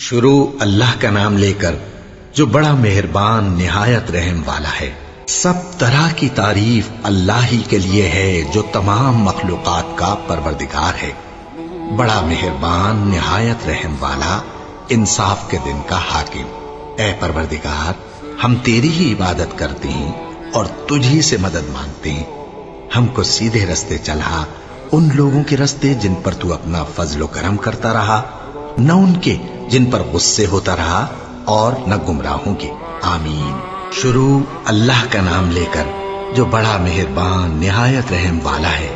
شروع اللہ کا نام لے کر جو بڑا مہربان نہایت رحم والا ہے۔ سب طرح کی تعریف اللہ ہی کے لیے ہے جو تمام مخلوقات کا پروردگار ہے، بڑا مہربان نہایت رحم والا، انصاف کے دن کا حاکم۔ اے پروردگار، ہم تیری ہی عبادت کرتے ہیں اور تجھ ہی سے مدد مانگتے ہیں۔ ہم کو سیدھے رستے چلا، ان لوگوں کے رستے جن پر تو اپنا فضل و کرم کرتا رہا، نہ ان کے جن پر غصے ہوتا رہا اور نہ گمراہوں کے۔ آمین۔ شروع اللہ کا نام لے کر جو بڑا مہربان نہایت رحم والا ہے۔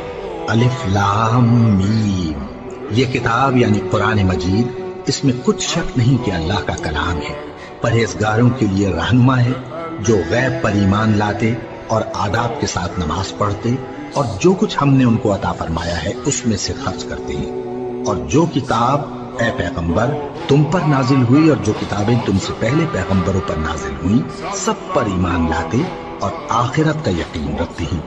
الف لام میم۔ یہ کتاب یعنی قرآن مجید، اس میں کچھ شک نہیں کہ اللہ کا کلام ہے، پرہیزگاروں کے لیے رہنما ہے، جو غیب پر ایمان لاتے اور آداب کے ساتھ نماز پڑھتے اور جو کچھ ہم نے ان کو عطا فرمایا ہے اس میں سے خرچ کرتے ہیں، اور جو کتاب اے پیغمبر تم پر نازل ہوئی اور جو کتابیں تم سے پہلے پیغمبروں پر نازل ہوئیں سب پر ایمان لاتے اور آخرت کا یقین رکھتے ہیں۔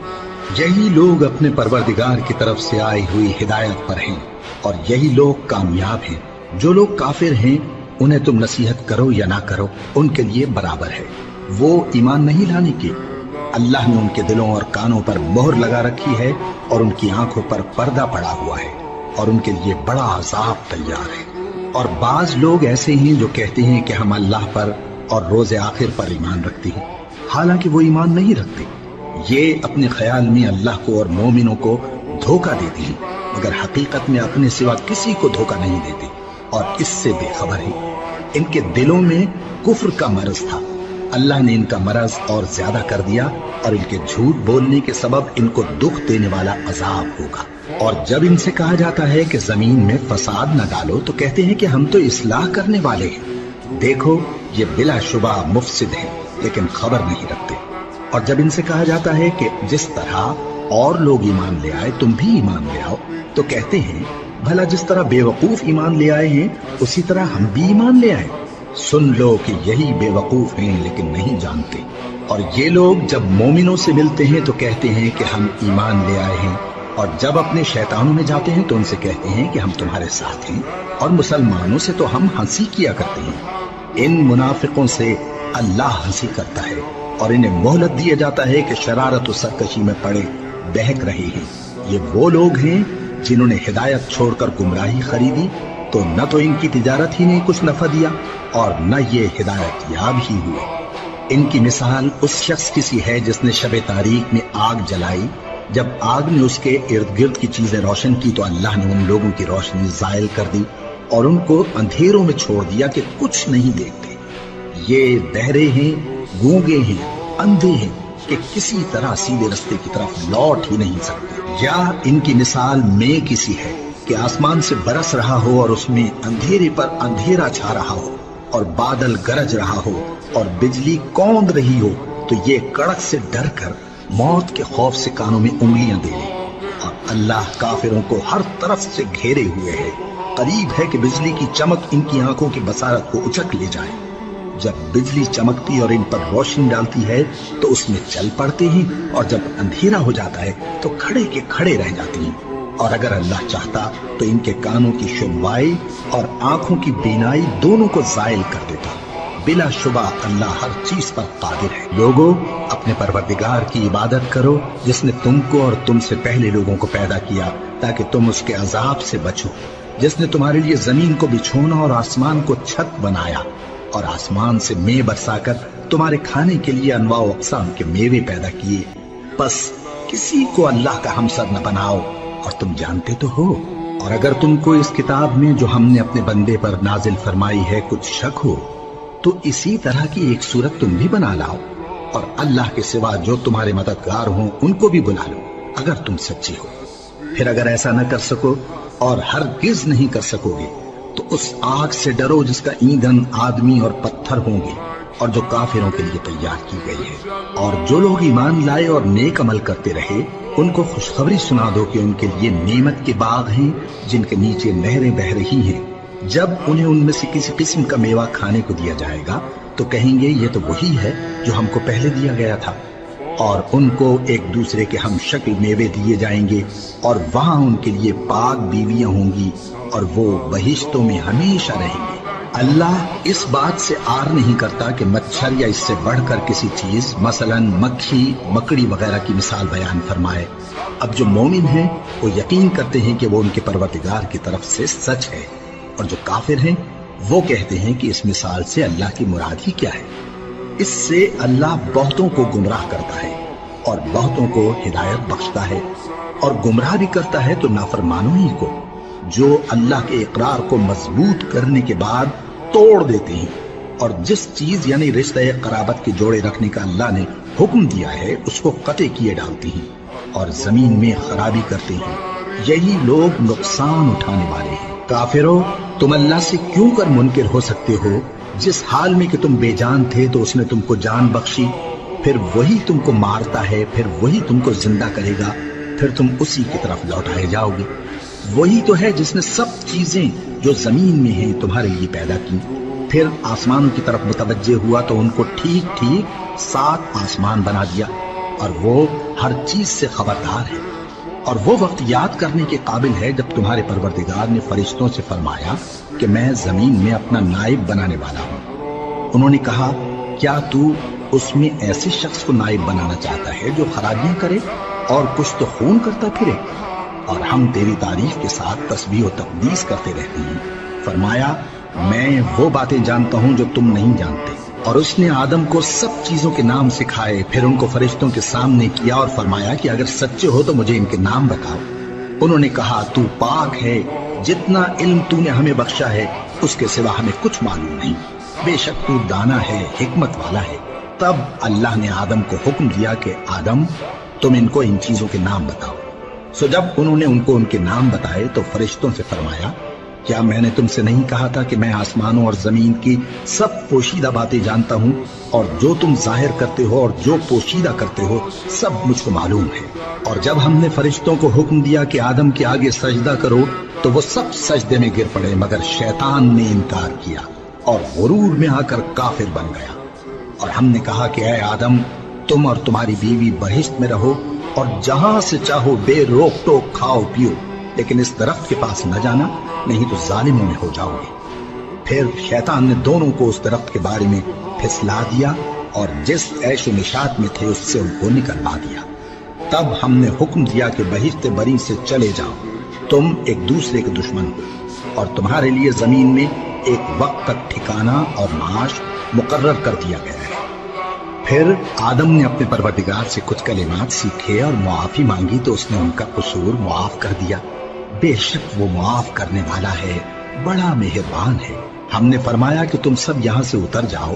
یہی لوگ اپنے پروردگار کی طرف سے آئی ہوئی ہدایت پر ہیں اور یہی لوگ کامیاب ہیں۔ جو لوگ کافر ہیں انہیں تم نصیحت کرو یا نہ کرو ان کے لیے برابر ہے، وہ ایمان نہیں لانے کے۔ اللہ نے ان کے دلوں اور کانوں پر مہر لگا رکھی ہے اور ان کی آنکھوں پر پردہ پڑا ہوا ہے اور ان کے لیے بڑا عذاب تیار ہے۔ اور بعض لوگ ایسے ہیں جو کہتے ہیں کہ ہم اللہ پر اور روز آخر پر ایمان رکھتے ہیں، حالانکہ وہ ایمان نہیں رکھتے۔ یہ اپنے خیال میں اللہ کو اور مومنوں کو دھوکہ دیتے ہیں، مگر حقیقت میں اپنے سوا کسی کو دھوکہ نہیں دیتے اور اس سے بے خبر ہیں۔ ان کے دلوں میں کفر کا مرض تھا، اللہ نے ان کا مرض اور زیادہ کر دیا اور ان کے جھوٹ بولنے کے سبب ان کو دکھ دینے والا عذاب ہوگا۔ اور جب ان سے کہا جاتا ہے کہ زمین میں فساد نہ ڈالو تو کہتے ہیں کہ ہم تو اصلاح کرنے والے ہیں۔ دیکھو یہ بلا شبہ مفسد ہیں لیکن خبر نہیں رکھتے۔ اور جب ان سے کہا جاتا ہے کہ جس طرح اور لوگ ایمان لے آئے تم بھی ایمان لے آؤ تو کہتے ہیں بھلا جس طرح بے وقوف ایمان لے آئے ہیں اسی طرح ہم بھی ایمان لے آئے۔ سن لو کہ یہی بے وقوف ہیں لیکن نہیں جانتے۔ اور یہ لوگ جب مومنوں سے ملتے ہیں تو کہتے ہیں کہ ہم ایمان لے آئے ہیں، اور جب اپنے شیطانوں میں جاتے ہیں تو ان سے کہتے ہیں کہ ہم تمہارے ساتھ ہیں، اور مسلمانوں سے تو ہم ہنسی کیا کرتے ہیں۔ ان منافقوں سے اللہ ہنسی کرتا ہے اور انہیں مہلت دیا جاتا ہے کہ شرارت و سرکشی میں پڑے بہک رہے ہیں۔ یہ وہ لوگ ہیں جنہوں نے ہدایت چھوڑ کر گمراہی خریدی، تو نہ تو ان کی تجارت ہی نے کچھ نفع دیا اور نہ یہ ہدایت یاب ہی ہوئے۔ ان کی مثال اس شخص کی سی ہے جس نے شب تاریک میں آگ جلائی، جب آگ نے اس کے ارد گرد کی چیزیں روشن کی تو اللہ نے ان لوگوں کی روشنی زائل کر دی اور ان کو اندھیروں میں چھوڑ دیا کہ کچھ نہیں دیکھتے۔ یہ بہرے ہیں، گونگے ہیں، اندھے ہیں کہ کسی طرح سیدھے رستے کی طرف لوٹ ہی نہیں سکتے۔ یا ان کی مثال میں کسی ہے کہ آسمان سے برس رہا ہو اور اس میں اندھیرے پر اندھیرا چھا رہا ہو اور بادل گرج رہا ہو اور بجلی کوند رہی ہو تو یہ کڑک سے ڈر کر موت کے خوف سے کانوں میں انگلیاں دے لے۔ اور اللہ کافروں کو ہر طرف سے گھیرے ہوئے ہے، قریب ہے کہ بجلی کی چمک ان کی آنکھوں کی بصارت کو اچک لے جائے۔ جب بجلی چمکتی اور ان پر روشنی ڈالتی ہے تو اس میں چل پڑتے ہیں، اور جب اندھیرا ہو جاتا ہے تو کھڑے کے کھڑے رہ جاتے ہیں۔ اور اگر اللہ چاہتا تو ان کے کانوں کی سنوائی اور آنکھوں کی بینائی دونوں کو زائل کر دیتا۔ بلا شبہ اللہ ہر چیز پر قادر ہے۔ لوگوں اپنے پروردگار کی عبادت کرو جس نے تم کو اور تم سے پہلے لوگوں کو پیدا کیا تاکہ تم اس کے عذاب سے بچو، جس نے تمہارے لیے زمین کو بچھونا اور آسمان کو چھت بنایا اور آسمان سے میوہ برسا کر تمہارے کھانے کے لیے انواع و اقسام کے میوے پیدا کیے۔ بس کسی کو اللہ کا ہمسر نہ بناؤ اور تم جانتے تو ہو۔ اور اگر تم کو اس کتاب میں جو ہم نے اپنے بندے پر نازل فرمائی ہے کچھ شک ہو تو اسی طرح کی ایک صورت تم بھی بنا لاؤ، اور اللہ کے سوا جو تمہارے مددگار ہوں ان کو بھی بلا لو اگر تم سچے ہو۔ پھر اگر ایسا نہ کر سکو اور ہرگز نہیں کر سکو گے تو اس آگ سے ڈرو جس کا ایندھن آدمی اور پتھر ہوں گے اور جو کافروں کے لیے تیار کی گئی ہے۔ اور جو لوگ ایمان لائے اور نیک عمل کرتے رہے ان کو خوشخبری سنا دو کہ ان کے لیے نعمت کے باغ ہیں جن کے نیچے نہریں بہہ رہی ہیں۔ جب انہیں ان میں سے کسی قسم کا میوہ کھانے کو دیا جائے گا تو کہیں گے یہ تو وہی ہے جو ہم کو پہلے دیا گیا تھا، اور ان کو ایک دوسرے کے ہم شکل میوے دیے جائیں گے، اور وہاں ان کے لیے پاک بیویاں ہوں گی اور وہ بہشتوں میں ہمیشہ رہیں گے۔ اللہ اس بات سے آر نہیں کرتا کہ مچھر یا اس سے بڑھ کر کسی چیز مثلاً مکھی مکڑی وغیرہ کی مثال بیان فرمائے۔ اب جو مومن ہیں وہ یقین کرتے ہیں کہ وہ ان کے پروردگار کی طرف سے سچ ہے، اور جو کافر ہیں وہ کہتے ہیں کہ اس مثال سے اللہ کی مراد ہی کیا ہے۔ اس سے اللہ بہتوں کو گمراہ کرتا ہے اور بہتوں کو ہدایت بخشتا ہے، اور گمراہ بھی کرتا ہے تو نافرمانوں ہی کو، جو اللہ کے اقرار کو مضبوط کرنے کے بعد توڑ دیتے ہیں، اور جس چیز یعنی رشتہ قرابت کے جوڑے رکھنے کا اللہ نے حکم دیا ہے اس کو قطع کیے ڈالتے ہیں اور زمین میں خرابی کرتے ہیں۔ یہی لوگ نقصان اٹھانے والے ہیں۔ کافرو، تم اللہ سے کیوں کر منکر ہو سکتے ہو؟ جس حال میں کہ تم بے جان تھے تو اس نے تم کو جان بخشی، پھر وہی تم کو مارتا ہے، پھر وہی تم کو زندہ کرے گا، پھر تم اسی کی طرف لوٹائے جاؤ گے۔ وہی تو ہے جس نے سب چیزیں جو زمین میں ہیں تمہارے لیے پیدا کی، پھر آسمانوں کی طرف متوجہ ہوا تو ان کو ٹھیک ٹھیک 7 آسمان بنا دیا، اور وہ ہر چیز سے خبردار ہے۔ اور وہ وقت یاد کرنے کے قابل ہے جب تمہارے پروردگار نے فرشتوں سے فرمایا کہ میں زمین میں اپنا نائب بنانے والا ہوں۔ انہوں نے کہا، کیا تو اس میں ایسے شخص کو نائب بنانا چاہتا ہے جو خرابیاں کرے اور کچھ تو خون کرتا پھرے؟ اور ہم تیری تعریف کے ساتھ تسبیح و تقدیس کرتے رہتے ہیں۔ فرمایا، میں وہ باتیں جانتا ہوں جو تم نہیں جانتے۔ اور اس نے آدم کو سب چیزوں کے نام سکھائے، پھر ان کو فرشتوں کے سامنے کیا اور فرمایا کہ اگر سچے ہو تو مجھے ان کے نام بتاؤ۔ انہوں نے کہا، تو پاک ہے، جتنا علم تو نے ہمیں بخشا ہے اس کے سوا ہمیں کچھ معلوم نہیں، بے شک تو دانا ہے، حکمت والا ہے۔ تب اللہ نے آدم کو حکم دیا کہ آدم، تم ان کو ان چیزوں کے نام بتاؤ۔ سو جب انہوں نے ان کو ان کے نام بتائے تو فرشتوں سے فرمایا، کیا میں نے تم سے نہیں کہا تھا کہ میں آسمانوں اور زمین کی سب پوشیدہ باتیں جانتا ہوں، اور جو تم ظاہر کرتے ہو اور جو پوشیدہ کرتے ہو سب مجھ کو معلوم ہے۔ اور جب ہم نے فرشتوں کو حکم دیا کہ آدم کے آگے سجدہ کرو تو وہ سب سجدے میں گر پڑے، مگر شیطان نے انکار کیا اور غرور میں آ کر کافر بن گیا۔ اور ہم نے کہا کہ اے آدم، تم اور تمہاری بیوی بہشت میں رہو اور جہاں سے چاہو بے روک ٹوک کھاؤ پیو، لیکن اس درخت کے پاس نہ جانا، نہیں تو ظالموں میں ہو جاؤ گے۔ پھر شیطان نے دونوں کو اس درخت کے بارے میں پھسلا دیا اور جس عیش و نشاط میں تھے اس سے ان کو نکلوا دیا۔ تب ہم نے حکم دیا کہ بہشت بری سے چلے جاؤ، تم ایک دوسرے کے دشمن ہو، اور تمہارے لیے زمین میں ایک وقت تک ٹھکانہ اور معاش مقرر کر دیا گیا ہے۔ پھر آدم نے اپنے پروردگار سے کچھ کلمات سیکھے اور معافی مانگی تو اس نے ان کا قصور معاف کر دیا۔ بے شک وہ معاف کرنے والا ہے، بڑا مہربان ہے۔ ہم نے فرمایا کہ تم سب یہاں سے اتر جاؤ،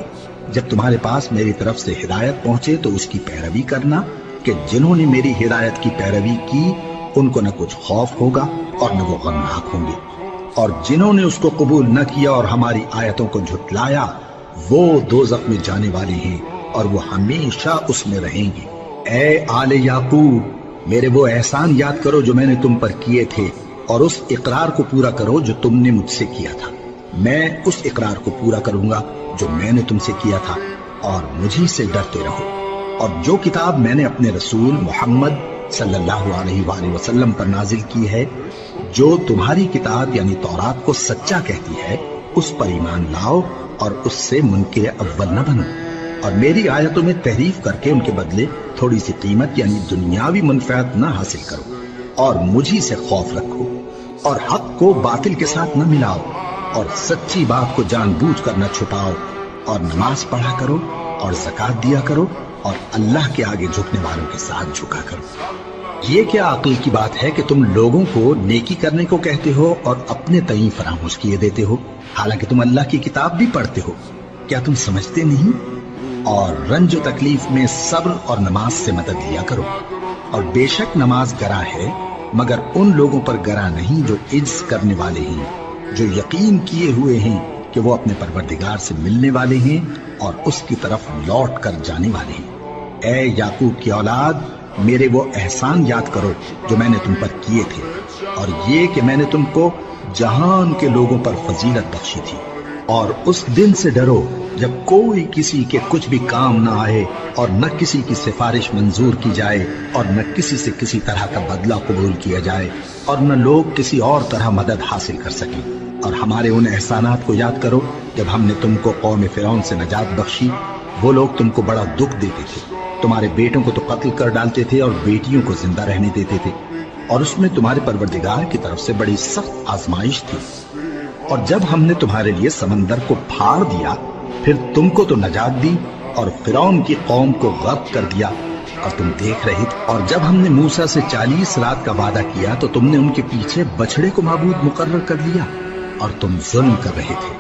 جب تمہارے پاس میری طرف سے ہدایت پہنچے تو اس کی پیروی کرنا، کہ جنہوں نے میری ہدایت کی پیروی کی ان کو نہ کچھ خوف ہوگا اور نہ وہ غمناک ہوں گے، اور جنہوں نے اس کو قبول نہ کیا اور ہماری آیتوں کو جھٹلایا وہ دوزخ میں جانے والے ہیں اور وہ ہمیشہ اس میں رہیں گے۔ اے آل یعقوب، میرے وہ احسان یاد کرو جو میں نے تم پر کیے تھے، اور اس اقرار کو پورا کرو جو تم نے مجھ سے کیا تھا۔ میں اس اقرار کو پورا کروں گا جو میں نے تم سے کیا تھا، اور مجھی سے ڈرتے رہو۔ اور جو کتاب میں نے اپنے رسول محمد صلی اللہ علیہ وآلہ وسلم پر نازل کی ہے، جو تمہاری کتاب یعنی تورات کو سچا کہتی ہے، اس پر ایمان لاؤ اور اس سے منکر اول نہ بنو، اور میری آیتوں میں تحریف کر کے ان کے بدلے تھوڑی سی قیمت یعنی دنیاوی منفعت نہ حاصل کرو، اور مجھی سے خوف رکھو، اور حق کو باطل کے ساتھ نہ ملاؤ، اور سچی بات کو جان بوجھ کر نہ چھپاؤ، اور نماز پڑھا کرو اور زکوٰۃ دیا کرو، اور اللہ کے آگے جھکنے والوں کے ساتھ جھکا کرو۔ یہ کیا عقل کی بات ہے کہ تم لوگوں کو نیکی کرنے کو کہتے ہو اور اپنے تئیں فراموش کیے دیتے ہو، حالانکہ تم اللہ کی کتاب بھی پڑھتے ہو؟ کیا تم سمجھتے نہیں؟ اور رنج و تکلیف میں صبر اور نماز سے مدد لیا کرو، اور بے شک نماز گراں ہے، مگر ان لوگوں پر گراں نہیں جو عجز کرنے والے ہیں، جو یقین کیے ہوئے ہیں کہ وہ اپنے پروردگار سے ملنے والے ہیں اور اس کی طرف لوٹ کر جانے والے ہیں۔ اے یعقوب کی اولاد، میرے وہ احسان یاد کرو جو میں نے تم پر کیے تھے، اور یہ کہ میں نے تم کو جہان کے لوگوں پر فضیلت بخشی تھی۔ اور اس دن سے ڈرو جب کوئی کسی کے کچھ بھی کام نہ آئے، اور نہ کسی کی سفارش منظور کی جائے، اور نہ کسی سے کسی طرح کا بدلہ قبول کیا جائے، اور نہ لوگ کسی اور طرح مدد حاصل کر سکیں۔ اور ہمارے ان احسانات کو یاد کرو جب ہم نے تم کو قوم فرعون سے نجات بخشی۔ وہ لوگ تم کو بڑا دکھ دیتے تھے، تمہارے بیٹوں کو تو قتل کر ڈالتے تھے اور بیٹیوں کو زندہ رہنے دیتے تھے، اور اس میں تمہارے پروردگار کی طرف سے بڑی سخت آزمائش تھی۔ اور جب ہم نے تمہارے لیے سمندر کو پھاڑ دیا، پھر تم کو تو نجات دی اور فرعون کی قوم کو غرق کر دیا، اور تم دیکھ رہے تھے۔ اور جب ہم نے موسیٰ سے 40 رات کا وعدہ کیا تو تم نے ان کے پیچھے بچڑے کو معبود مقرر کر لیا اور تم ظلم کر رہے تھے۔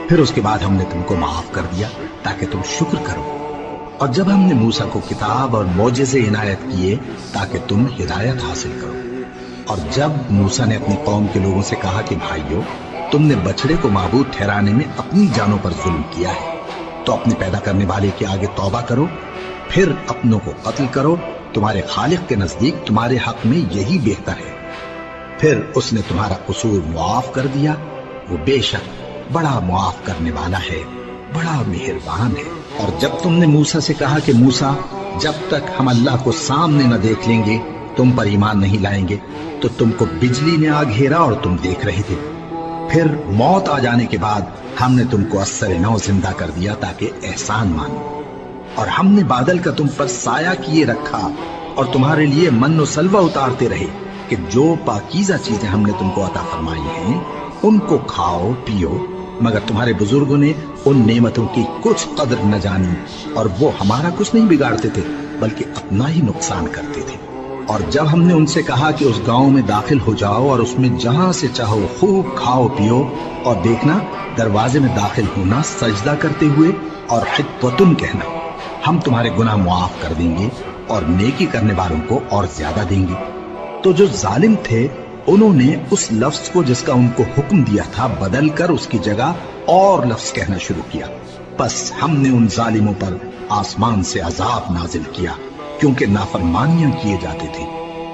پھر اس کے بعد ہم نے تم کو معاف کر دیا تاکہ تم شکر کرو۔ اور جب ہم نے موسیٰ کو کتاب اور معجزے عنایت کیے تاکہ تم ہدایت حاصل کرو۔ اور جب موسیٰ نے اپنی قوم کے لوگوں سے کہا کہ بھائیو، تم نے بچڑے کو معبود ٹھہرانے میں اپنی جانوں پر ظلم کیا ہے، تو اپنے پیدا کرنے والے کے آگے توبہ کرو، پھر اپنوں کو قتل کرو، تمہارے خالق کے نزدیک تمہارے حق میں یہی بہتر ہے۔ پھر اس نے تمہارا قصور معاف کر دیا، وہ بے شک بڑا معاف کرنے والا ہے، بڑا مہربان ہے۔ اور جب تم نے موسیٰ سے کہا کہ موسیٰ، جب تک ہم اللہ کو سامنے نہ دیکھ لیں گے تم پر ایمان نہیں لائیں گے، تو تم کو بجلی نے آ گھیرا اور تم دیکھ رہے تھے۔ پھر موت آ جانے کے بعد ہم نے تم کو اثر نو زندہ کر دیا تاکہ احسان مانو۔ اور ہم نے بادل کا تم پر سایہ کیے رکھا اور تمہارے لیے من و سلوہ اتارتے رہے کہ جو پاکیزہ چیزیں ہم نے تم کو عطا فرمائی ہیں ان کو کھاؤ پیو، مگر تمہارے بزرگوں نے ان نعمتوں کی کچھ قدر نہ جانی، اور وہ ہمارا کچھ نہیں بگاڑتے تھے بلکہ اپنا ہی نقصان کرتے تھے۔ اور جب ہم نے ان سے کہا کہ اس گاؤں میں داخل ہو جاؤ اور اس میں جہاں سے چاہو خوب کھاؤ پیو، اور دیکھنا دروازے میں داخل ہونا سجدہ کرتے ہوئے اور حطوۃ کہنا، ہم تمہارے گناہ معاف کر دیں گے اور نیکی کرنے والوں کو اور زیادہ دیں گے۔ تو جو ظالم تھے انہوں نے اس لفظ کو جس کا ان کو حکم دیا تھا بدل کر اس کی جگہ اور لفظ کہنا شروع کیا، بس ہم نے ان ظالموں پر آسمان سے عذاب نازل کیا کیونکہ نافرمانیاں کیے جاتے تھے۔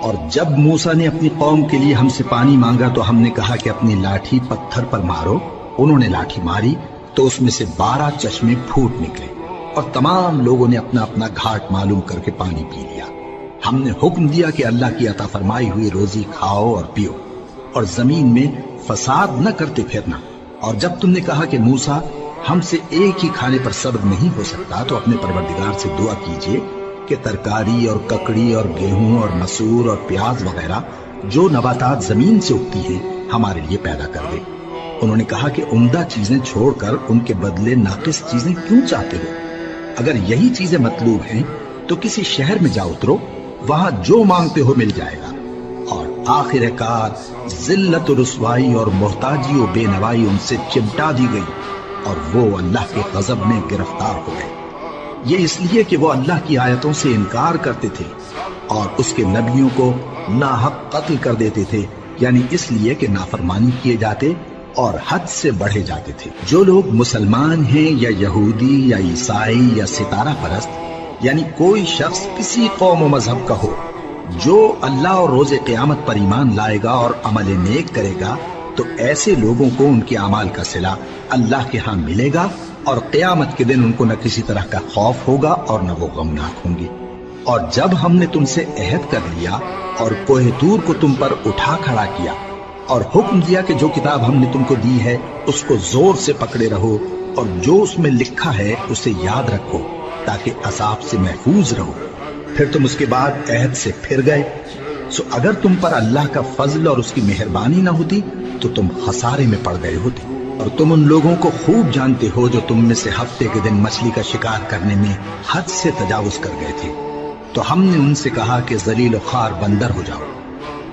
اور جب موسیٰ نے اپنی قوم کے لیے ہم سے پانی مانگا تو ہم نے کہا کہ اپنی لاٹھی پتھر پر مارو۔ انہوں نے لاٹھی ماری تو اس میں سے 12 چشمے پھوٹ نکلے اور تمام لوگوں نے اپنا اپنا گھاٹ معلوم کر کے پانی پی لیا۔ ہم نے حکم دیا کہ اللہ کی عطا فرمائی ہوئی روزی کھاؤ اور پیو اور زمین میں فساد نہ کرتے پھرنا۔ اور جب تم نے کہا کہ موسیٰ، ہم سے ایک ہی کھانے پر صبر نہیں ہو سکتا، تو اپنے پروردگار سے دعا کیجئے کہ ترکاری اور ککڑی اور گیہوں اور مسور اور پیاز وغیرہ جو نباتات زمین سے اگتی ہیں ہمارے لیے پیدا کر دے۔ انہوں نے کہا کہ عمدہ چیزیں چھوڑ کر ان کے بدلے ناقص چیزیں کیوں چاہتے ہو؟ اگر یہی چیزیں مطلوب ہیں تو کسی شہر میں جا اترو، وہاں جو مانگتے ہو مل جائے گا۔ اور آخر کار ذلت و رسوائی اور محتاجی و بے نوائی ان سے چمٹا دی گئی اور وہ اللہ کے غضب میں گرفتار ہو گئے۔ یہ اس لیے کہ وہ اللہ کی آیتوں سے انکار کرتے تھے اور اس کے نبیوں کو ناحق قتل کر دیتے تھے، یعنی اس لیے کہ نافرمانی کیے جاتے اور حد سے بڑھے جاتے تھے۔ جو لوگ مسلمان ہیں یا یہودی یا عیسائی یا ستارہ پرست، یعنی کوئی شخص کسی قوم و مذہب کا ہو، جو اللہ اور روز قیامت پر ایمان لائے گا اور عمل نیک کرے گا، تو ایسے لوگوں کو ان کے اعمال کا صلہ اللہ کے ہاں ملے گا، اور قیامت کے دن ان کو نہ کسی طرح کا خوف ہوگا اور نہ وہ غمناک ہوں گے۔ اور جب ہم نے تم سے عہد کر لیا اور کوہ طور کو تم پر اٹھا کھڑا کیا اور حکم دیا کہ جو کتاب ہم نے تم کو دی ہے اس کو زور سے پکڑے رہو اور جو اس میں لکھا ہے اسے یاد رکھو تاکہ عذاب سے محفوظ رہو، پھر تم اس کے بعد عہد سے پھر گئے، سو اگر تم پر اللہ کا فضل اور اس کی مہربانی نہ ہوتی تو تم خسارے میں پڑ گئے ہوتے۔ اور تم ان لوگوں کو خوب جانتے ہو جو تم میں سے ہفتے کے دن مچھلی کا شکار کرنے میں حد سے تجاوز کر گئے تھے، تو ہم نے ان سے کہا کہ ذلیل و خوار بندر ہو جاؤ،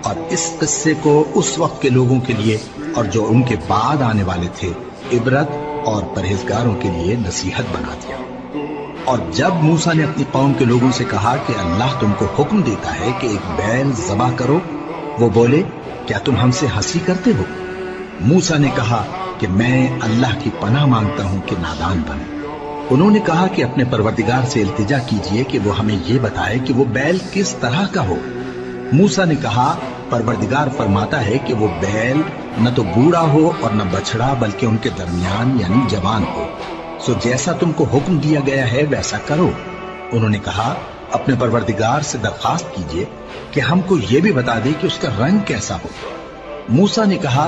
اور اس قصے کو اس وقت کے لوگوں کے لیے اور جو ان کے بعد آنے والے تھے عبرت اور پرہیزگاروں کے لیے نصیحت بنا دیا۔ اور جب موسیٰ نے اپنی قوم کے لوگوں سے کہا کہ اللہ تم کو حکم دیتا ہے کہ ایک بیل ذبح کرو، وہ بولے کیا تم ہم سے ہنسی کرتے ہو؟ موسیٰ نے کہا کہ میں اللہ کی پناہ مانگتا ہوں کہ نادان بنوں۔ انہوں نے کہا کہ اپنے پروردگار سے التجا کیجئے کہ وہ ہمیں یہ بتائے کہ وہ بیل کس طرح کا ہو۔ موسیٰ نے کہا پروردگار فرماتا ہے کہ وہ بیل نہ تو بوڑھا ہو اور نہ بچڑا بلکہ ان کے درمیان یعنی جوان ہو، سو جیسا تم کو حکم دیا گیا ہے ویسا کرو۔ انہوں نے کہا اپنے پروردگار سے درخواست کیجئے کہ ہم کو یہ بھی بتا دے کہ اس کا رنگ کیسا ہو۔ موسیٰ نے کہا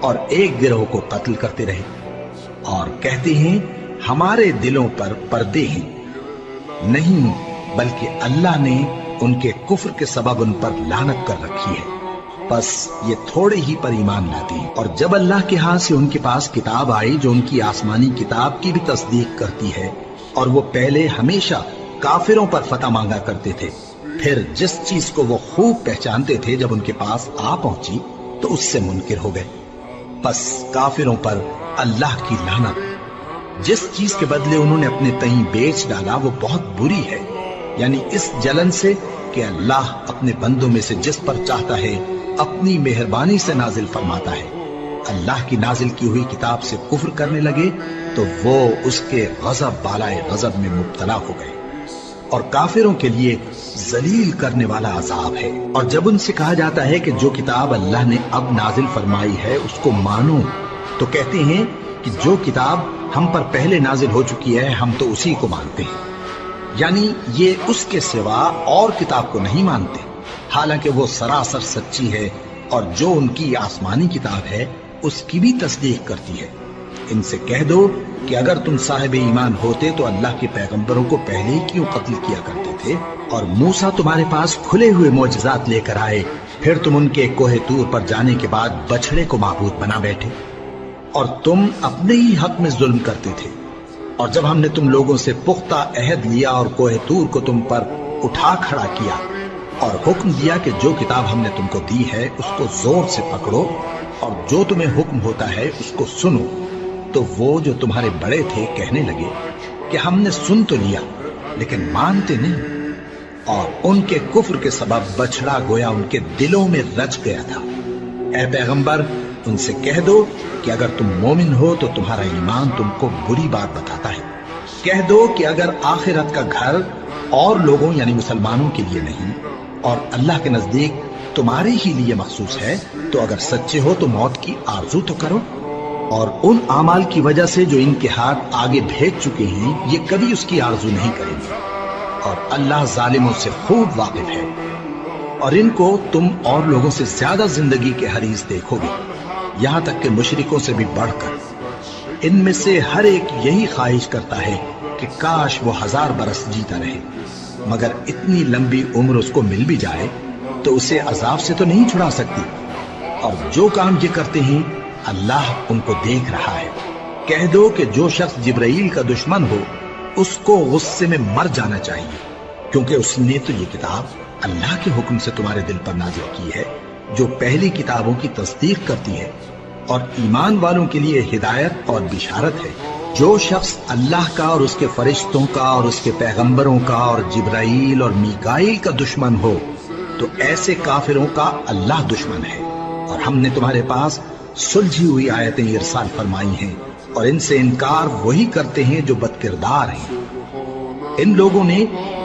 اور ایک گروہ کو قتل کرتے رہے، اور کہتے ہیں ہمارے دلوں پر پردے ہیں، نہیں بلکہ اللہ نے ان کے کفر کے سبب ان پر لعنت کر رکھی ہے، بس یہ تھوڑے ہی پر ایمان لاتے ہیں۔ اور جب اللہ کے ہاں سے ان کے پاس کتاب آئی جو ان کی آسمانی کتاب کی بھی تصدیق کرتی ہے، اور وہ پہلے ہمیشہ کافروں پر فتح مانگا کرتے تھے، پھر جس چیز کو وہ خوب پہچانتے تھے جب ان کے پاس آ پہنچی تو اس سے منکر ہو گئے، بس کافروں پر اللہ کی لعنت۔ جس چیز کے بدلے انہوں نے اپنے تئیں بیچ ڈالا وہ بہت بری ہے، یعنی اس جلن سے کہ اللہ اپنے بندوں میں سے جس پر چاہتا ہے اپنی مہربانی سے نازل فرماتا ہے۔ اللہ کی نازل کی ہوئی کتاب سے کفر کرنے لگے تو وہ اس کے غضب بالائے غضب میں مبتلا ہو گئے، اور کافروں کے لیے ذلیل کرنے والا عذاب ہے۔ اور جب ان سے کہا جاتا ہے کہ جو کتاب اللہ نے اب نازل فرمائی ہے اس کو مانو، تو کہتے ہیں کہ جو کتاب ہم پر پہلے نازل ہو چکی ہے ہم تو اسی کو مانتے ہیں، یعنی یہ اس کے سوا اور کتاب کو نہیں مانتے، حالانکہ وہ سراسر سچی ہے، اور جو ان کی آسمانی کتاب ہے اس کی بھی تصدیق کرتی ہے۔ ان سے کہہ دو کہ اگر تم صاحب ایمان ہوتے تو اللہ کے پیغمبروں کو پہلے ہی کیوں قتل کیا کرتے تھے؟ اور موسیٰ تمہارے پاس کھلے ہوئے معجزات لے کر آئے، پھر تم ان کے کوہ طور پر جانے کے بعد بچڑے کو معبود بنا بیٹھے، اور تم اپنے ہی حق میں ظلم کرتے تھے۔ اور جب ہم نے تم لوگوں سے پختہ عہد لیا اور کوہ طور کو تم پر اٹھا کھڑا کیا اور حکم دیا کہ جو کتاب ہم نے تم کو دی ہے اس کو زور سے پکڑو اور جو تمہیں حکم ہوتا ہے اس کو سنو، تو وہ جو تمہارے بڑے تھے کہنے لگے کہ ہم نے سن تو لیا لیکن مانتے نہیں، اور ان کے کفر کے سبب بچڑا گویا ان کے دلوں میں رچ گیا تھا۔ اے پیغمبر ان سے کہہ دو کہ اگر تم مومن ہو تو تمہارا ایمان تم کو بری بات بتاتا ہے، کہہ دو کہ اگر آخرت کا گھر اور لوگوں یعنی مسلمانوں کے لیے نہیں اور اللہ کے نزدیک تمہارے ہی لیے مخصوص ہے تو اگر سچے ہو تو موت کی آرزو تو کرو، اور ان اعمال کی وجہ سے جو ان کے ہاتھ آگے بھیج چکے ہیں یہ کبھی اس کی آرزو نہیں کریں گے، اور اللہ ظالموں سے خوب واقف ہے۔ اور ان کو تم اور لوگوں سے زیادہ زندگی کے حریص دیکھو گے، یہاں تک کہ مشرکوں سے بھی بڑھ کر۔ ان میں سے ہر ایک یہی خواہش کرتا ہے کہ کاش وہ 1000 برس جیتا رہے، مگر اتنی لمبی عمر اس کو مل بھی جائے تو اسے عذاب سے تو نہیں چھڑا سکتی، اور جو کام یہ کرتے ہیں اللہ ان کو دیکھ رہا ہے۔ کہہ دو کہ جو شخص جبرائیل کا دشمن ہو اس کو غصے میں مر جانا چاہیے، کیونکہ اس نے تو یہ کتاب اللہ کے حکم سے تمہارے دل پر نازل کی ہے جو پہلی کتابوں کی تصدیق کرتی ہے، اور ایمان والوں کے لیے ہدایت اور بشارت ہے۔ جو شخص اللہ کا اور اس کے فرشتوں کا اور اس کے پیغمبروں کا اور جبرائیل اور میکائیل کا دشمن ہو تو ایسے کافروں کا اللہ دشمن ہے۔ اور ہم نے تمہارے پاس سلجھی ہوئی آیتیں ارسال فرمائی ہیں، اور ان سے انکار وہی کرتے ہیں جو بد کردار ہیں۔ ان لوگوں نے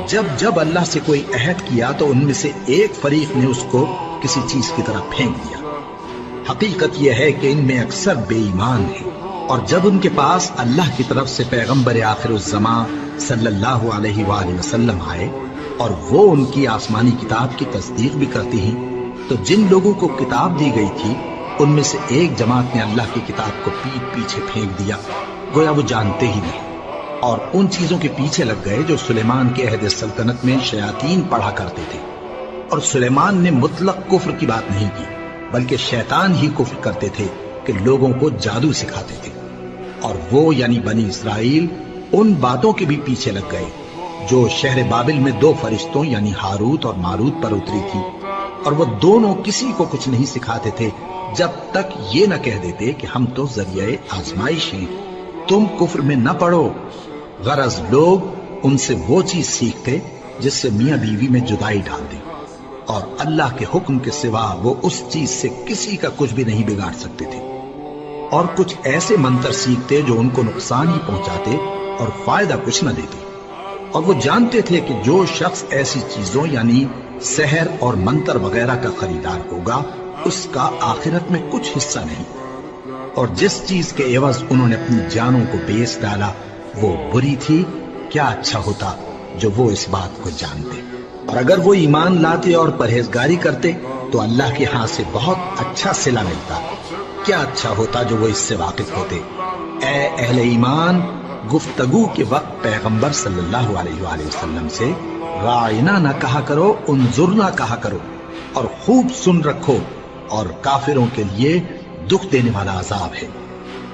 جب اللہ سے کوئی عہد کیا تو ان میں سے ایک فریق نے اس کو کسی چیز کی طرح پھینک دیا۔ حقیقت یہ ہے کہ ان میں اکثر بے ایمان ہیں، اور جب ان کے پاس اللہ کی طرف سے پیغمبر آخر الزمان صلی اللہ علیہ وآلہ وسلم آئے اور وہ ان کی آسمانی کتاب کی تصدیق بھی کرتی ہیں، تو جن لوگوں کو کتاب دی گئی تھی ان میں سے ایک جماعت نے اللہ کی کتاب کو پیٹ پیچھے پھینک دیا، گویا وہ جانتے ہی نہیں، اور ان چیزوں کے پیچھے لگ گئے جو سلیمان کے عہد سلطنت میں شیاطین پڑھا کرتے تھے۔ اور سلیمان نے مطلق کفر کی بات نہیں کی، بلکہ شیطان ہی کفر کرتے تھے کہ لوگوں کو جادو سکھاتے تھے، اور وہ یعنی بنی اسرائیل ان باتوں کے بھی پیچھے لگ گئے جو شہر بابل میں 2 فرشتوں یعنی ہاروت اور ماروت پر اتری تھی، اور وہ دونوں کسی کو کچھ نہیں سکھاتے تھے جب تک یہ نہ کہہ دیتے کہ ہم تو ذریعہ آزمائش ہیں، تم کفر میں نہ پڑو۔ غرض لوگ ان سے وہ چیز سیکھتے جس سے میاں بیوی میں جدائی ڈال دیں، اور اللہ کے حکم کے سوا وہ اس چیز سے کسی کا کچھ بھی نہیں بگاڑ سکتے تھے، اور کچھ ایسے منتر سیکھتے جو ان کو نقصان ہی پہنچاتے اور فائدہ کچھ نہ دیتے، اور وہ جانتے تھے کہ جو شخص ایسی چیزوں یعنی سحر اور منتر وغیرہ کا خریدار ہوگا اس کا آخرت میں کچھ حصہ نہیں، اور جس چیز کے عوض انہوں نے اپنی جانوں کو بیچ ڈالا وہ بری تھی، کیا اچھا ہوتا جو وہ اس بات کو جانتے۔ اور اگر وہ ایمان لاتے اور پرہیزگاری کرتے تو اللہ کے ہاں سے بہت اچھا صلہ ملتا، کیا اچھا ہوتا جو وہ اس سے واقف ہوتے۔ اے اہل ایمان، گفتگو کے وقت پیغمبر صلی اللہ علیہ وآلہ وسلم سے راعنا نہ کہا کرو، انظرنا کہا کرو، اور خوب سن رکھو، اور کافروں کے لیے دکھ دینے والا عذاب ہے۔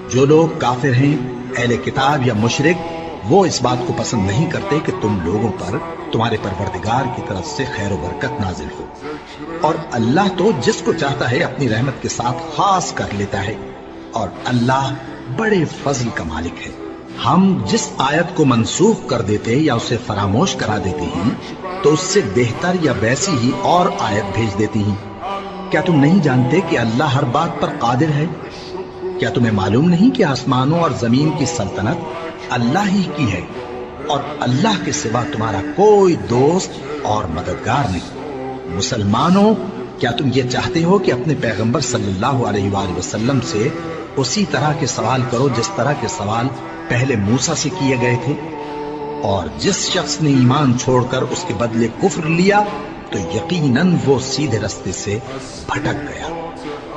جو لوگ کافر ہیں، اہل کتاب یا مشرک، وہ اس بات کو پسند نہیں کرتے کہ تم لوگوں پر تمہارے پروردگار کی طرف سے خیر و برکت نازل ہو، اور اللہ تو جس کو چاہتا ہے اپنی رحمت کے ساتھ خاص کر لیتا ہے، اور اللہ بڑے فضل کا مالک ہے۔ ہم جس آیت کو منسوخ کر دیتے یا اسے فراموش کرا دیتے ہیں تو اس سے بہتر یا ویسی ہی اور آیت بھیج دیتی ہیں۔ کیا تم نہیں جانتے کہ اللہ ہر بات پر قادر ہے؟ کیا تمہیں معلوم نہیں کہ آسمانوں اور زمین کی سلطنت اللہ ہی کی ہے، اور اللہ کے سوا تمہارا کوئی دوست اور مددگار نہیں؟ مسلمانوں، کیا تم یہ چاہتے ہو کہ اپنے پیغمبر صلی اللہ علیہ وآلہ وسلم سے اسی طرح کے سوال کرو جس طرح کے سوال پہلے موسیٰ سے کیے گئے تھے؟ اور جس شخص نے ایمان چھوڑ کر اس کے بدلے کفر لیا تو یقیناً وہ سیدھے رستے سے بھٹک گیا۔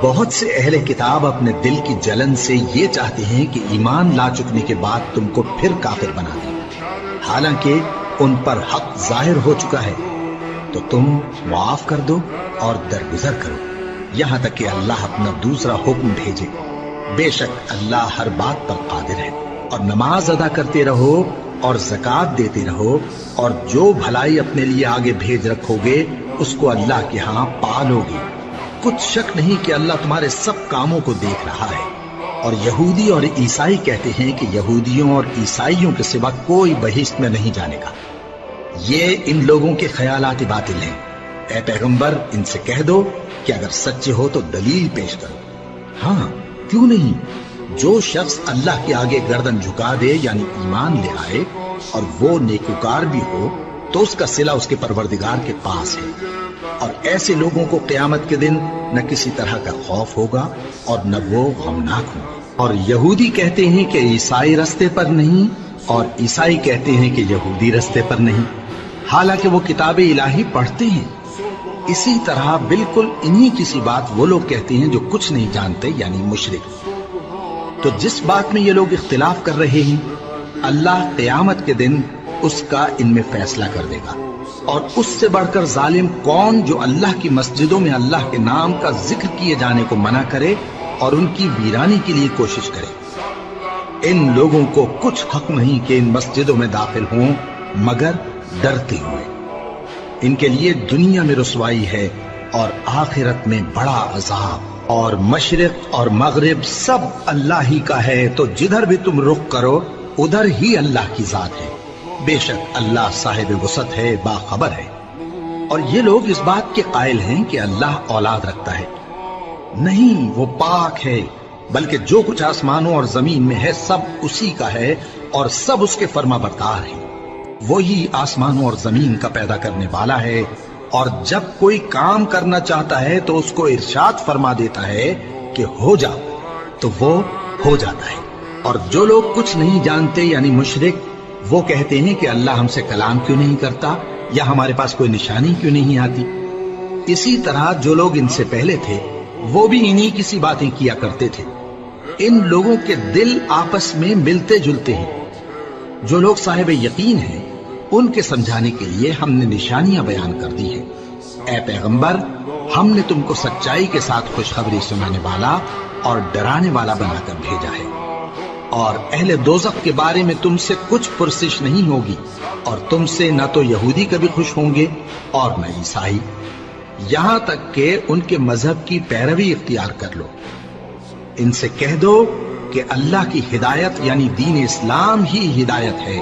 بہت سے اہل کتاب اپنے دل کی جلن سے یہ چاہتے ہیں کہ ایمان لا چکنے کے بعد تم کو پھر کافر بنا دیں، حالانکہ ان پر حق ظاہر ہو چکا ہے۔ تو تم معاف کر دو اور درگزر کرو یہاں تک کہ اللہ اپنا دوسرا حکم بھیجے۔ بے شک اللہ ہر بات پر قادر ہے۔ اور نماز ادا کرتے رہو اور زکوٰۃ دیتے رہو، اور جو بھلائی اپنے لیے آگے بھیج رکھو گے اس کو اللہ کے ہاں پالو گے۔ کچھ شک نہیں کہ اللہ تمہارے سب کاموں کو دیکھ رہا ہے۔ اور یہودی اور عیسائی کہتے ہیں کہ یہودیوں اور عیسائیوں کے سوا کوئی بہشت میں نہیں جانے گا۔ یہ ان لوگوں کے خیالات باطل ہیں۔ اے پیغمبر، ان سے کہہ دو کہ اگر سچے ہو تو دلیل پیش کرو۔ ہاں، کیوں نہیں؟ جو شخص اللہ کے آگے گردن جھکا دے، یعنی ایمان لے آئے، اور وہ نیکوکار بھی ہو، تو اس کا صلہ اس کے پروردگار کے پاس ہے۔ اور ایسے لوگوں کو قیامت کے دن نہ کسی طرح کا خوف ہوگا اور نہ وہ غمناک ہوں۔ اور یہودی کہتے ہیں کہ عیسائی رستے پر نہیں، اور عیسائی کہتے ہیں کہ یہودی رستے پر نہیں، حالانکہ وہ کتاب الہی پڑھتے ہیں۔ اسی طرح بالکل انہی کسی بات وہ لوگ کہتے ہیں جو کچھ نہیں جانتے، یعنی مشرک۔ تو جس بات میں یہ لوگ اختلاف کر رہے ہیں، اللہ قیامت کے دن اس کا ان میں فیصلہ کر دے گا۔ اور اس سے بڑھ کر ظالم کون جو اللہ کی مسجدوں میں اللہ کے نام کا ذکر کیے جانے کو منع کرے اور ان کی ویرانی کے لیے کوشش کرے۔ ان لوگوں کو کچھ حق نہیں کہ ان مسجدوں میں داخل ہوں مگر ڈرتے ہوئے۔ ان کے لیے دنیا میں رسوائی ہے اور آخرت میں بڑا عذاب۔ اور مشرق اور مغرب سب اللہ ہی کا ہے، تو جدھر بھی تم رخ کرو ادھر ہی اللہ کی ذات ہے۔ بے شک اللہ صاحب وسعت ہے، باخبر ہے۔ اور یہ لوگ اس بات کے قائل ہیں کہ اللہ اولاد رکھتا ہے۔ نہیں، وہ پاک ہے، بلکہ جو کچھ آسمانوں اور زمین میں ہے سب اسی کا ہے، اور سب اس کے فرما بردار ہیں۔ وہی آسمانوں اور زمین کا پیدا کرنے والا ہے، اور جب کوئی کام کرنا چاہتا ہے تو اس کو ارشاد فرما دیتا ہے کہ ہو جا، تو وہ ہو جاتا ہے۔ اور جو لوگ کچھ نہیں جانتے، یعنی مشرک، وہ کہتے ہیں کہ اللہ ہم سے کلام کیوں نہیں کرتا، یا ہمارے پاس کوئی نشانی کیوں نہیں آتی۔ اسی طرح جو لوگ ان سے پہلے تھے وہ بھی انہی کسی باتیں کیا کرتے تھے۔ ان لوگوں کے دل آپس میں ملتے جلتے ہیں۔ جو لوگ صاحب یقین ہیں ان کے سمجھانے کے لیے ہم نے نشانیاں بیان کر دی ہیں۔ اے پیغمبر، ہم نے تم کو سچائی کے ساتھ خوشخبری سنانے والا اور ڈرانے والا بنا کر بھیجا ہے۔ اور اہل دوزخ کے بارے میں تم سے کچھ پرسش نہیں ہوگی، اور تم سے نہ تو یہودی کبھی خوش ہوں گے اور نہ عیسائی، یہاں تک کہ ان کے مذہب کی پیروی اختیار کر لو۔ ان سے کہہ دو کہ اللہ کی ہدایت یعنی دین اسلام ہی ہدایت ہے۔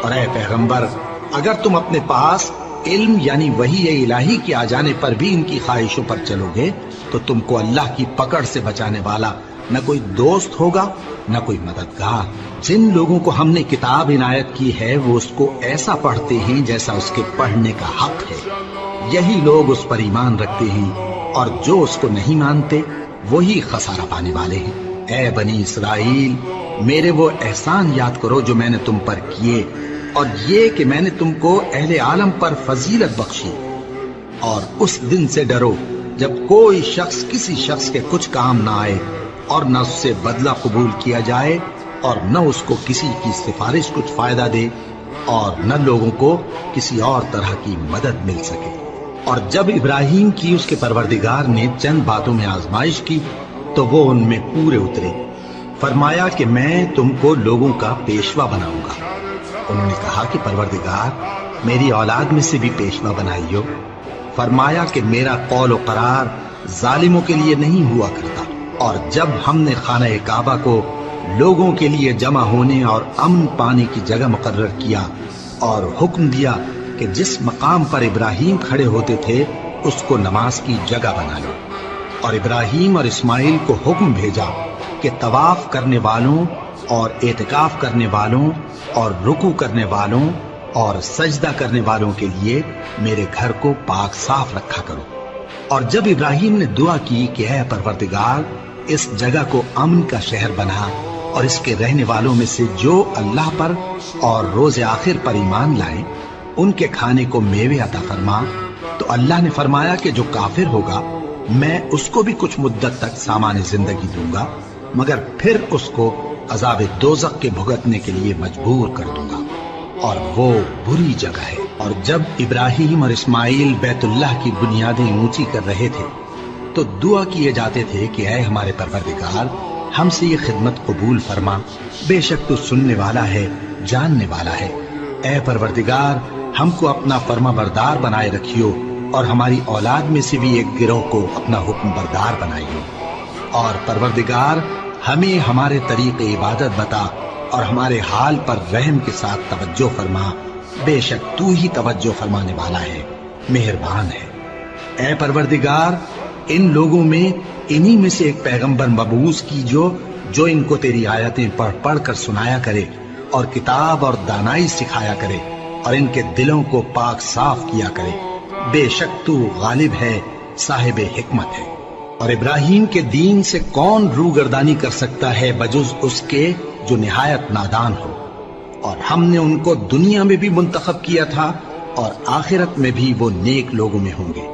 اور اے پیغمبر، اگر تم اپنے پاس علم یعنی وحی الہی کے آ جانے پر بھی ان کی خواہشوں پر چلو گے تو تم کو اللہ کی پکڑ سے بچانے والا نہ کوئی دوست ہوگا نہ کوئی مددگار۔ جن لوگوں کو ہم نے کتاب عنایت کی ہے وہ اس کو ایسا پڑھتے ہیں جیسا اس کے پڑھنے کا حق ہے، یہی لوگ اس پر ایمان رکھتے ہیں، اور جو اس کو نہیں مانتے وہی خسارہ پانے والے ہیں۔ اے بنی اسرائیل، میرے وہ احسان یاد کرو جو میں نے تم پر کیے، اور یہ کہ میں نے تم کو اہل عالم پر فضیلت بخشی۔ اور اس دن سے ڈرو جب کوئی شخص کسی شخص کے کچھ کام نہ آئے، اور نہ اس سے بدلہ قبول کیا جائے اور نہ اس کو کسی کی سفارش کچھ فائدہ دے اور نہ لوگوں کو کسی اور طرح کی مدد مل سکے۔ اور جب ابراہیم کی اس کے پروردگار نے چند باتوں میں آزمائش کی تو وہ ان میں پورے اترے۔ فرمایا کہ میں تم کو لوگوں کا پیشوا بناؤں گا۔ انہوں نے کہا کہ پروردگار میری اولاد میں سے بھی پیشوا بنائیو۔ فرمایا کہ میرا قول و قرار ظالموں کے لیے نہیں ہوا کرتا۔ اور جب ہم نے خانہ کعبہ کو لوگوں کے لیے جمع ہونے اور امن پانے کی جگہ مقرر کیا اور حکم دیا کہ جس مقام پر ابراہیم کھڑے ہوتے تھے اس کو نماز کی جگہ بنا لو، اور ابراہیم اور اسماعیل کو حکم بھیجا کہ طواف کرنے والوں اور اعتکاف کرنے والوں اور رکوع کرنے والوں اور سجدہ کرنے والوں کے لیے میرے گھر کو پاک صاف رکھا کرو۔ اور جب ابراہیم نے دعا کی کہ اے پروردگار اس جگہ کو امن کا شہر بنا اور اس کے رہنے والوں میں سے جو اللہ پر اور روز آخر پر ایمان لائیں ان کے کھانے کو میوے عطا فرما، تو اللہ نے فرمایا کہ جو کافر ہوگا میں اس کو بھی کچھ مدت تک سامان زندگی دوں گا، مگر پھر اس کو عذاب دوزخ کے بھگتنے کے لیے مجبور کر دوں گا، اور وہ بری جگہ ہے۔ اور جب ابراہیم اور اسماعیل بیت اللہ کی بنیادیں اونچی کر رہے تھے تو دعا کیے جاتے تھے کہ اے ہمارے پروردگار ہم سے یہ خدمت قبول فرما، بے شک تو سننے والا ہے، جاننے والا ہے۔ اے پروردگار ہم کو اپنا فرما بردار بنائے رکھیو اور ہماری اولاد میں سے بھی ایک گروہ کو اپنا حکم بردار بنائیو، اور پروردگار ہمیں ہمارے طریق عبادت بتا اور ہمارے حال پر رحم کے ساتھ توجہ فرما، بے شک تو ہی توجہ فرمانے والا ہے، مہربان ہے۔ اے پروردگار ان لوگوں میں انہی میں سے ایک پیغمبر مبعوث کیجو جو ان کو تیری آیتیں پڑھ پڑھ کر سنایا کرے اور کتاب اور دانائی سکھایا کرے اور ان کے دلوں کو پاک صاف کیا کرے، بے شک تو غالب ہے، صاحب حکمت ہے۔ اور ابراہیم کے دین سے کون روگردانی کر سکتا ہے بجز اس کے جو نہایت نادان ہو؟ اور ہم نے ان کو دنیا میں بھی منتخب کیا تھا اور آخرت میں بھی وہ نیک لوگوں میں ہوں گے۔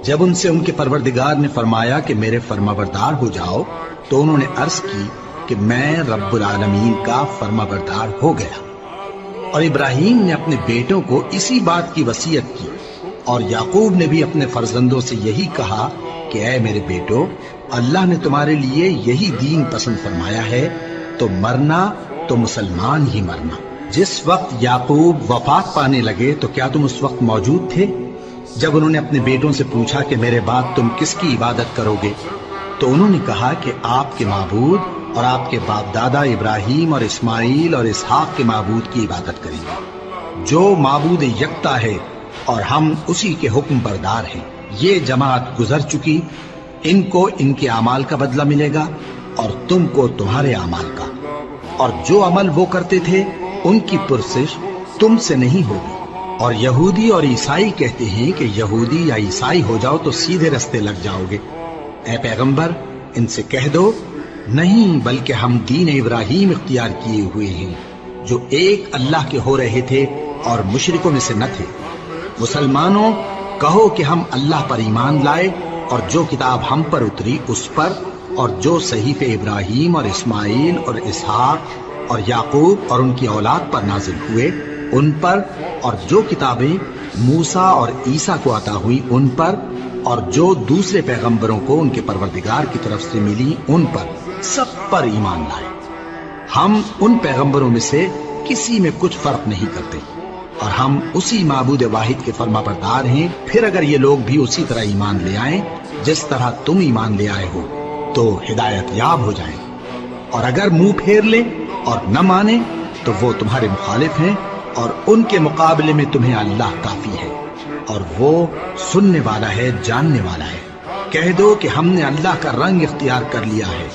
جب ان سے ان کے پروردگار نے فرمایا کہ میرے فرمانبردار ہو جاؤ تو انہوں نے عرض کی کہ میں رب العالمین کا فرمانبردار ہو گیا۔ اور ابراہیم نے اپنے بیٹوں کو اسی بات کی وصیت کی، اور یعقوب نے بھی اپنے فرزندوں سے یہی کہا کہ اے میرے بیٹو اللہ نے تمہارے لیے یہی دین پسند فرمایا ہے، تو مرنا تو مسلمان ہی مرنا۔ جس وقت یعقوب وفات پانے لگے تو کیا تم اس وقت موجود تھے جب انہوں نے اپنے بیٹوں سے پوچھا کہ میرے بعد تم کس کی عبادت کرو گے؟ تو انہوں نے کہا کہ آپ کے معبود اور آپ کے باپ دادا ابراہیم اور اسماعیل اور اسحاق کے معبود کی عبادت کریں گے، جو معبود یکتا ہے اور ہم اسی کے حکم بردار ہیں۔ یہ جماعت گزر چکی، ان کو ان کے اعمال کا بدلہ ملے گا اور تم کو تمہارے اعمال کا، اور جو عمل وہ کرتے تھے ان کی پرسش تم سے نہیں ہوگی۔ اور یہودی اور عیسائی کہتے ہیں کہ یہودی یا عیسائی ہو جاؤ تو سیدھے رستے لگ جاؤ گے۔ اے پیغمبر ان سے کہہ دو نہیں، بلکہ ہم دین ابراہیم اختیار کیے ہوئے ہیں جو ایک اللہ کے ہو رہے تھے اور مشرکوں میں سے نہ تھے۔ مسلمانوں کہو کہ ہم اللہ پر ایمان لائے اور جو کتاب ہم پر اتری اس پر، اور جو صحیفے ابراہیم اور اسماعیل اور اسحاق اور یعقوب اور ان کی اولاد پر نازل ہوئے ان پر، اور جو کتابیں موسیٰ اور عیسیٰ کو عطا ہوئی ان پر، اور جو دوسرے پیغمبروں کو ان کے پروردگار کی طرف سے ملی ان پر، سب پر ایمان لائے۔ ہم ان پیغمبروں میں سے کسی میں کچھ فرق نہیں کرتے، اور ہم اسی معبود واحد کے فرما بردار ہیں۔ پھر اگر یہ لوگ بھی اسی طرح ایمان لے آئیں جس طرح تم ایمان لے آئے ہو تو ہدایت یاب ہو جائیں، اور اگر منہ پھیر لیں اور نہ مانیں تو وہ تمہارے مخالف ہیں، اور ان کے مقابلے میں تمہیں اللہ کافی ہے، اور وہ سننے والا ہے، جاننے والا ہے۔ کہہ دو کہ ہم نے اللہ کا رنگ اختیار کر لیا ہے،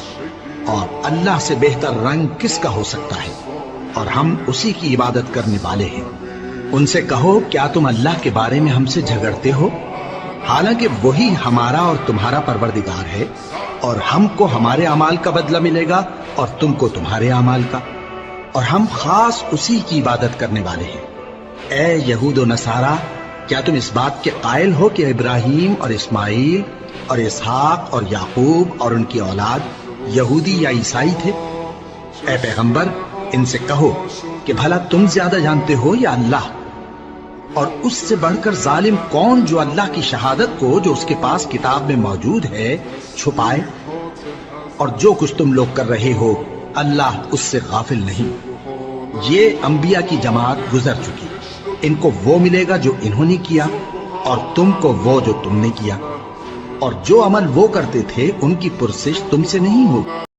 اور اللہ سے بہتر رنگ کس کا ہو سکتا ہے، اور ہم اسی کی عبادت کرنے والے ہیں۔ ان سے کہو کیا تم اللہ کے بارے میں ہم سے جھگڑتے ہو، حالانکہ وہی ہمارا اور تمہارا پروردگار ہے، اور ہم کو ہمارے اعمال کا بدلہ ملے گا اور تم کو تمہارے اعمال کا، اور ہم خاص اسی کی عبادت کرنے والے ہیں۔ اے یہود و نصارا کیا تم اس بات کے قائل ہو کہ ابراہیم اور اسماعیل اور اسحاق اور یعقوب اور ان کی اولاد یہودی یا عیسائی تھے؟ اے پیغمبر ان سے کہو کہ بھلا تم زیادہ جانتے ہو یا اللہ؟ اور اس سے بڑھ کر ظالم کون جو اللہ کی شہادت کو جو اس کے پاس کتاب میں موجود ہے چھپائے؟ اور جو کچھ تم لوگ کر رہے ہو اللہ اس سے غافل نہیں۔ یہ انبیاء کی جماعت گزر چکی، ان کو وہ ملے گا جو انہوں نے کیا، اور تم کو وہ جو تم نے کیا، اور جو عمل وہ کرتے تھے ان کی پرسش تم سے نہیں ہوگی۔